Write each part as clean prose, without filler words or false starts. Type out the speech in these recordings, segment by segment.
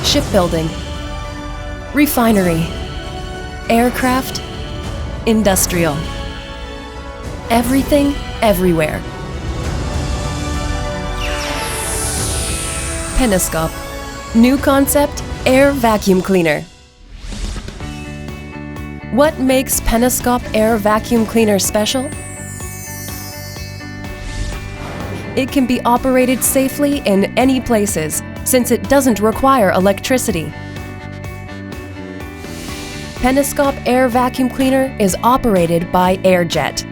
shipbuilding, refinery, aircraft, industrial. Everything, everywhere. Penascop. New concept, air vacuum cleaner. What makes Penascop air vacuum cleaner special? It can be operated safely in any places since it doesn't require electricity. Penascop air vacuum cleaner is operated by airjet.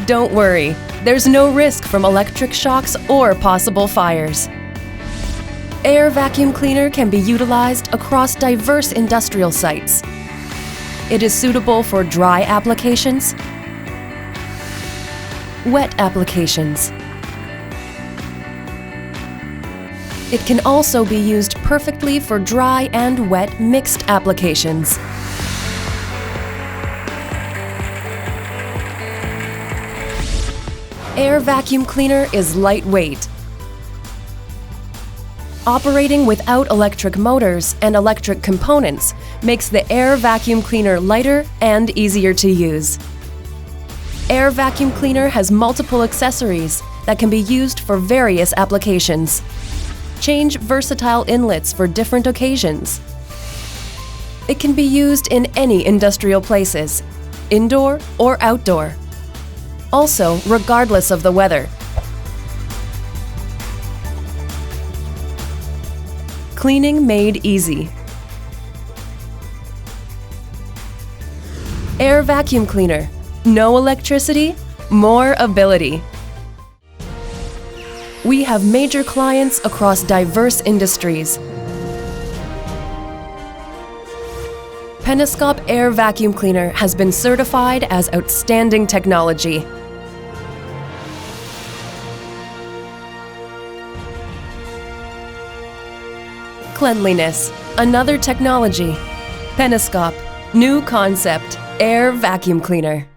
Don't worry, there's no risk from electric shocks or possible fires. Air vacuum cleaner can be utilized across diverse industrial sites. It is suitable for dry applications, wet applications. It can also be used perfectly for dry and wet mixed applications. Air vacuum cleaner is lightweight. Operating without electric motors and electric components makes the air vacuum cleaner lighter and easier to use. Air vacuum cleaner has multiple accessories that can be used for various applications. Change versatile inlets for different occasions. It can be used in any industrial places, indoor or outdoor. Also, regardless of the weather. Cleaning made easy. Air vacuum cleaner. No electricity, more ability. We have major clients across diverse industries. Penascop air vacuum cleaner has been certified as outstanding technology. Cleanliness, another technology. Penascop, new concept, air vacuum cleaner.